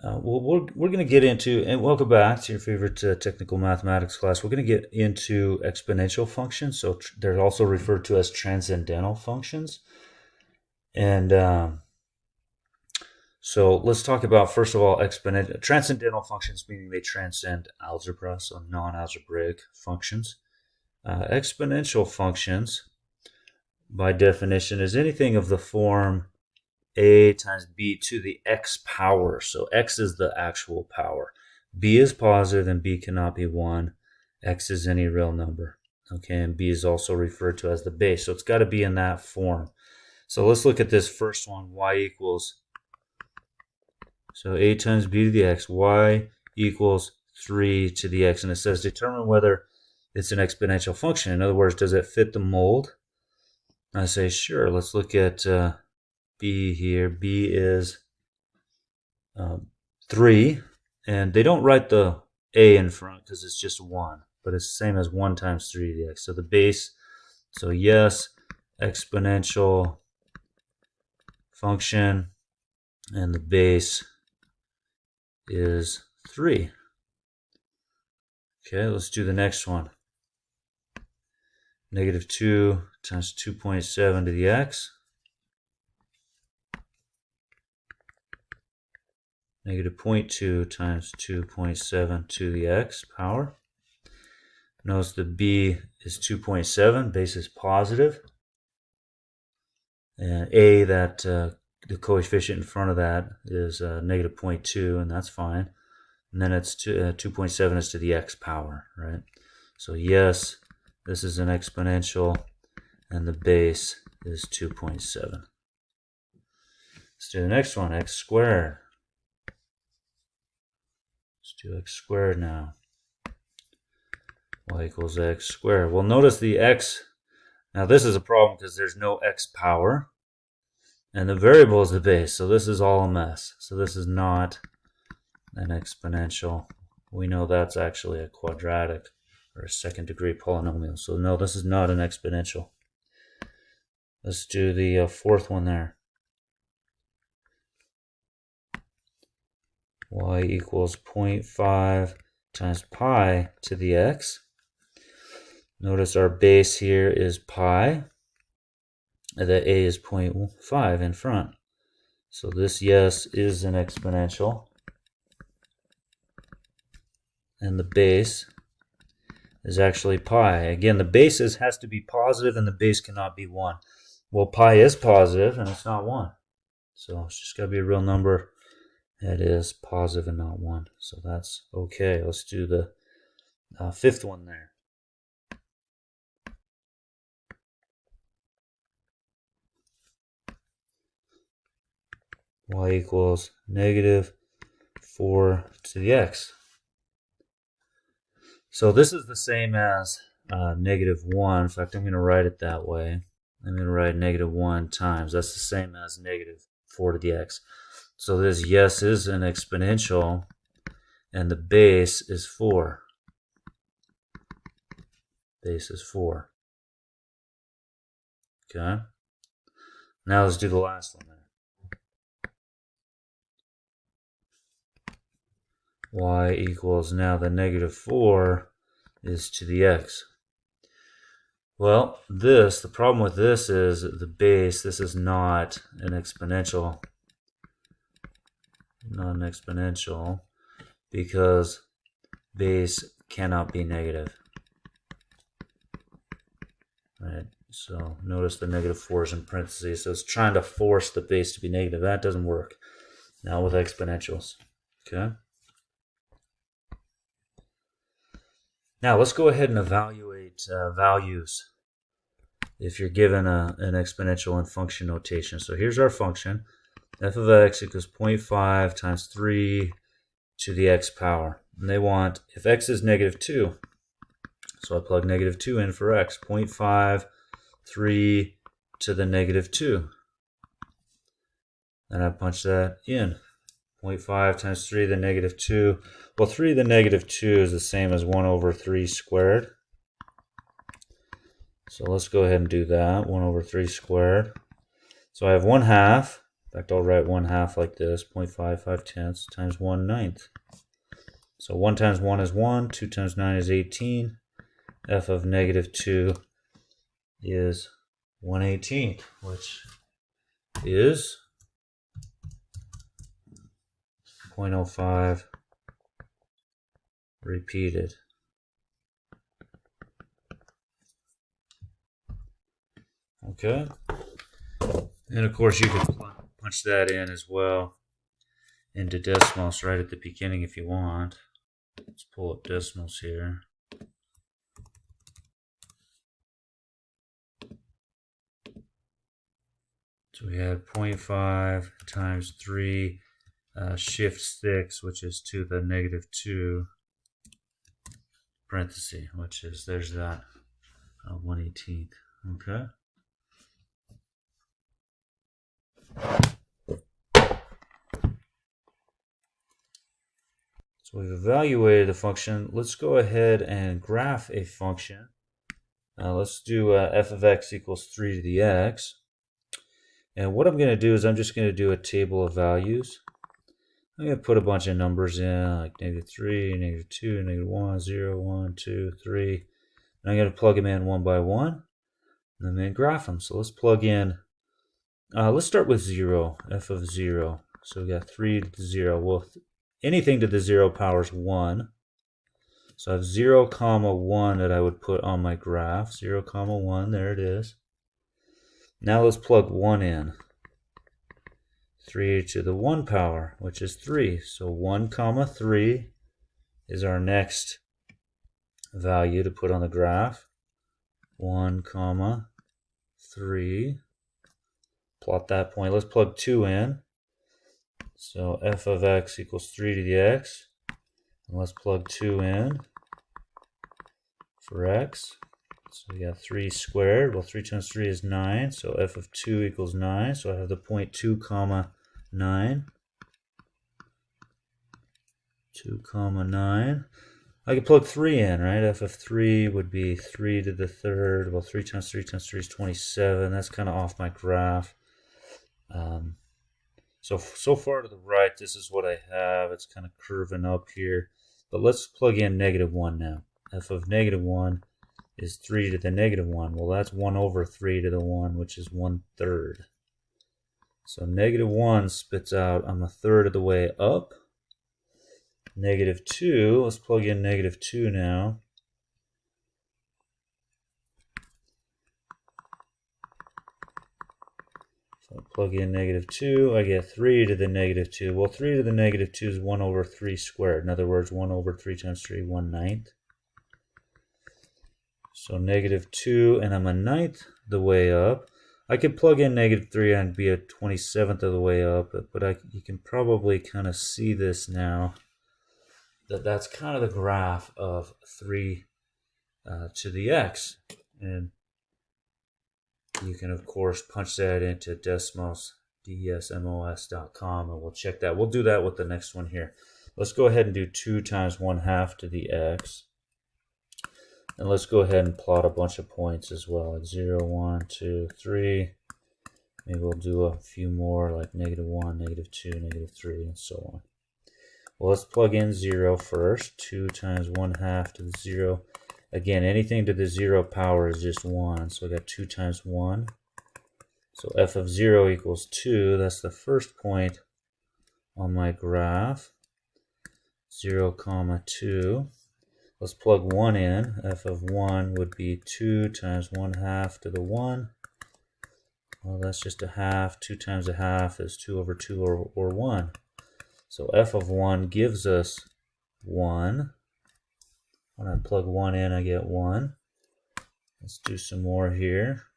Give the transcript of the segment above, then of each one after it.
We're going to get into, and welcome back to your favorite technical mathematics class. We're going to get into exponential functions. So they're also referred to as transcendental functions. And so let's talk about, first of all, transcendental functions, meaning they transcend algebra, so non-algebraic functions. Exponential functions, by definition, is anything of the form a times b to the x power. So x is the actual power. B is positive and b cannot be 1. X is any real number. Okay, and b is also referred to as the base. So it's got to be in that form. So let's look at this first one, y equals, so a times b to the x, y equals 3 to the x. And it says determine whether it's an exponential function. In other words, does it fit the mold? I say, sure. Let's look at b here. B is 3. And they don't write the a in front because it's just 1. But it's the same as 1 times 3 to the x. So the base, so yes, exponential function, and the base is 3. Okay, let's do the next one. Negative 2 times 2.7 to the x. Negative 0.2 times 2.7 to the x power. Notice the b is 2.7, base is positive. And a, that the coefficient in front of that is negative 0.2, and that's fine. And then it's 2.7 is to the x power, right? So yes, this is an exponential, and the base is 2.7. Let's do the next one, x squared. Let's do x squared now. Y equals x squared. Well, notice the x. Now this is a problem because there's no x power. And the variable is the base. So this is all a mess. So this is not an exponential. We know that's actually a quadratic or a second degree polynomial. So no, this is not an exponential. Let's do the fourth one there. Y equals 0.5 times pi to the x. Notice our base here is pi. The a is 0.5 in front. So this, yes, is an exponential. And the base is actually pi. Again, the base has to be positive and the base cannot be 1. Well, pi is positive and it's not 1. So it's just got to be a real number that is positive and not 1. So that's okay. Let's do the fifth one there. Y equals negative 4 to the x. So this is the same as negative 1. In fact, I'm going to write it that way. I'm going to write negative 1 times. That's the same as negative 4 to the x. So this, yes, is an exponential, and the base is 4. Base is 4. Okay. Now let's do the last one there. Y equals, now the negative 4 is to the x. Well, the problem with this is the base, this is not an exponential. Not an exponential because base cannot be negative. Right, so notice the negative 4 is in parentheses, so it's trying to force the base to be negative. That doesn't work. Now with exponentials. Okay. Now let's go ahead and evaluate values if you're given an exponential in function notation. So here's our function. F of x equals 0.5 times 3 to the x power. And they want, if x is negative 2, so I plug negative 2 in for x, 0.5, 3 to the negative 2. And I punch that in. 0.5 times 3 to the negative 2. Well, 3 to the negative 2 is the same as 1 over 3 squared. So let's go ahead and do that. 1 over 3 squared. So I have 1/2 In fact, I'll write 1/2 like this, 0.55 times 1/9. So 1 times 1 is 1, 2 times 9 is 18. F of -2 is 1/18, which is 0.05 repeated. Okay. And of course you can punch that in as well into decimals right at the beginning if you want. Let's pull up decimals here. So we have 0.5 times 3 shift 6, which is to the -2 parenthesis, which is, there's that 1/18. Okay. So we've evaluated the function. Let's go ahead and graph a function. Let's do f of x equals 3 to the x. And what I'm going to do is I'm just going to do a table of values. I'm going to put a bunch of numbers in, like -3, -2, -1, 0, 1, 2, 3. And I'm going to plug them in one by one, and then graph them. So let's plug in, let's start with 0, f of 0. So we got 3 to the 0. Well, anything to the 0 power is 1. So I have 0, 1 that I would put on my graph. 0, 1, there it is. Now let's plug 1 in. 3 to the 1 power, which is 3. So 1, 3 is our next value to put on the graph. 1, 3. Plot that point. Let's plug 2 in. So f of x equals 3 to the x. And let's plug 2 in for x. So we got 3 squared. Well, 3 times 3 is 9. So f of 2 equals 9. So I have the point 2, 9. 2, 9. I could plug 3 in, right? F of 3 would be 3 to the third. Well, 3 times 3 times 3 is 27. That's kind of off my graph. So far to the right, this is what I have. It's kind of curving up here. But let's plug in -1 now. F of -1 is 3 to the -1. Well, that's 1 over 3 to the 1, which is 1/3. So -1 spits out, I'm 1/3 of the way up. -2, let's plug in -2 now. So I plug in -2, I get 3 to the -2. Well, 3 to the -2 is 1 over 3 squared. In other words, 1 over 3 times 3, 1/9. So -2, and I'm 1/9 the way up. I could plug in -3 and be a 27th of the way up, but you can probably kind of see this now. That's kind of the graph of 3 to the x. And you can, of course, punch that into Desmos, desmos.com, and we'll check that. We'll do that with the next one here. Let's go ahead and do 2 times 1/2 to the x. And let's go ahead and plot a bunch of points as well, like 0, 1, 2, 3. Maybe we'll do a few more, like -1, -2, -3, and so on. Well, let's plug in 0 first. 2 times 1/2 to the 0. Again, anything to the 0 power is just 1. So I got 2 times 1. So f of 0 equals 2. That's the first point on my graph. 0, 2. Let's plug 1 in. F of 1 would be 2 times 1/2 to the 1. Well, that's just a half. 2 times a half is 2 over 2 or 1. So f of 1 gives us 1. When I plug 1 in, I get 1. Let's do some more here.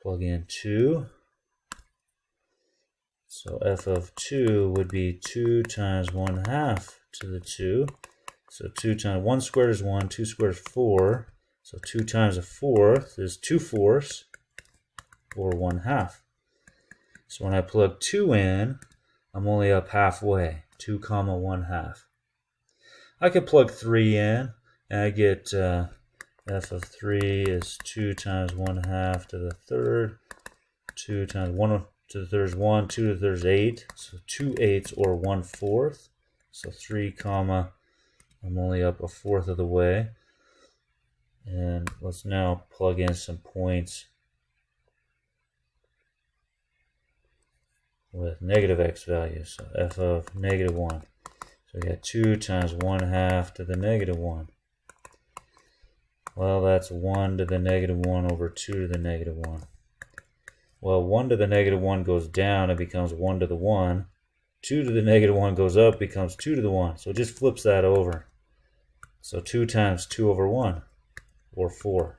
Plug in 2. So f of 2 would be 2 times 1/2 to the 2. So 2 times 1 squared is 1, 2 squared is 4. So 2 times a fourth is 2/4 or 1/2. So when I plug 2 in, I'm only up halfway, 2, 1/2. I could plug 3 in, and I get f of 3 is 2 times 1/2 to the third. 2 times 1 to the third is 1, 2 to the third is 8. So 2 eighths or 1/4. So 3 comma, I'm only up a fourth of the way. And let's now plug in some points with negative x values. So f of -1. So we got 2 times 1/2 to the -1. Well, that's 1 to the -1 over 2 to the -1. Well, 1 to the -1 goes down, it becomes 1 to the 1. 2 to the -1 goes up, becomes 2 to the 1. So it just flips that over. So 2 times 2 over 1, or 4.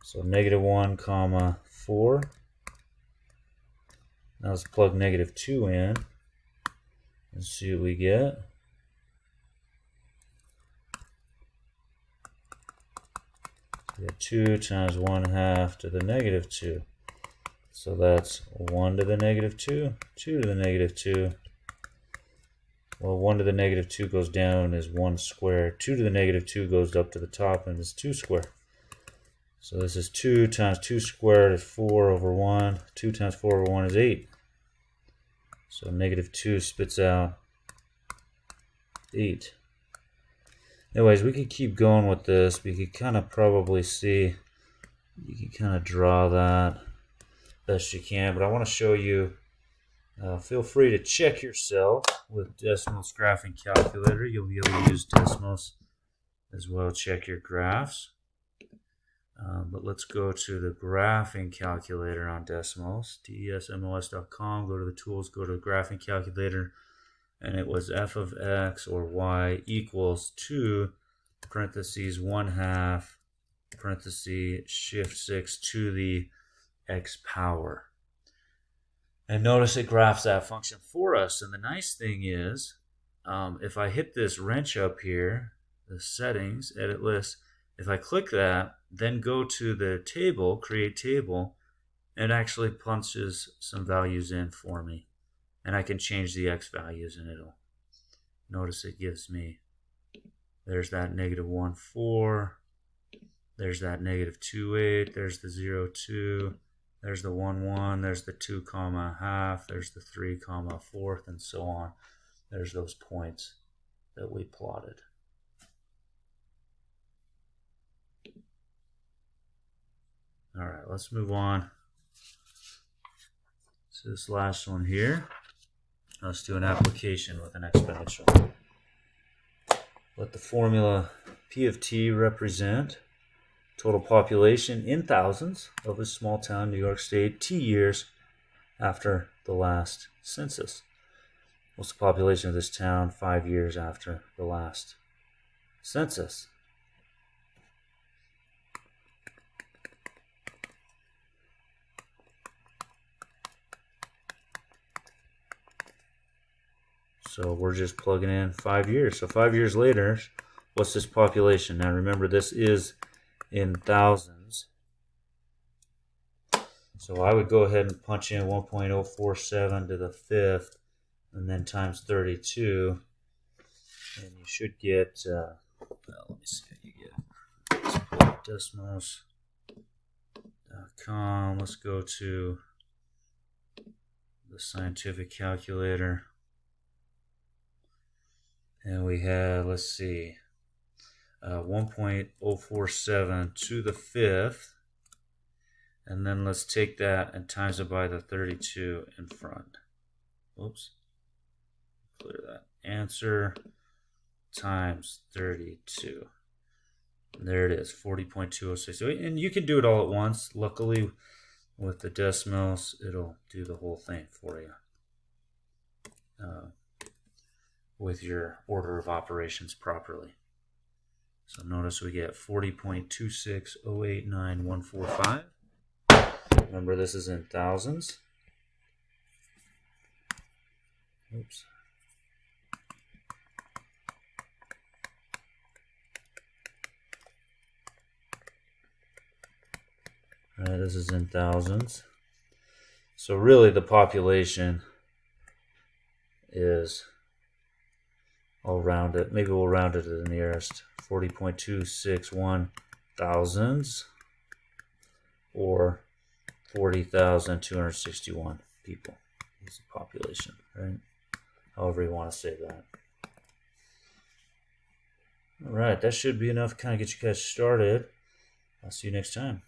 So -1 comma 4. Now let's plug -2 in and see what we get. We get 2 times 1/2 to the -2. So that's 1 to the -2, 2 to the -2. Well, 1 to the -2 goes down is 1 squared. 2 to the -2 goes up to the top and is 2 squared. So this is 2 times 2 squared is 4 over 1. 2 times 4 over 1 is 8. So -2 spits out 8. Anyways, we could keep going with this. We could kind of probably see, you can kind of draw that best you can, but I want to show you, feel free to check yourself with Desmos graphing calculator. You'll be able to use Desmos as well, check your graphs. But let's go to the graphing calculator on Desmos, desmos.com, go to the tools, go to the graphing calculator, and it was f of x or y equals 2, parentheses 1/2, parentheses shift 6 to the x power. And notice it graphs that function for us. And the nice thing is, if I hit this wrench up here, the settings, edit list, if I click that, then go to the table, create table, it actually punches some values in for me. And I can change the x values and it'll, notice it gives me, there's that -1/4, there's that -2/8, there's the 0/2, there's the 1/1, there's the 2 comma half, there's the 3 comma fourth, and so on. There's those points that we plotted. All right, let's move on to this last one here. Let's do an application with an exponential. Let the formula P of t represent total population in thousands of a small town, New York State, t years after the last census. What's the population of this town 5 years after the last census? So we're just plugging in 5 years. So 5 years later, what's this population? Now remember, this is in thousands. So I would go ahead and punch in 1.047 to the 5th and then times 32. And you should get, well, let me see what you get. Let's pull up Desmos.com. Let's go to the scientific calculator. And we have, let's see, 1.047 to the 5th. And then let's take that and times it by the 32 in front. Oops. Clear that. Answer times 32. And there it is, 40.206. And you can do it all at once. Luckily, with the Desmos, it'll do the whole thing for you. With your order of operations properly. So notice we get 40.26089.145. Remember, this is in thousands. Oops. All right, this is in thousands. So really the population is, I'll round it. Maybe we'll round it to the nearest 40.261 thousands or 40,261 people is the population, right? However you want to say that. All right, that should be enough to kind of get you guys started. I'll see you next time.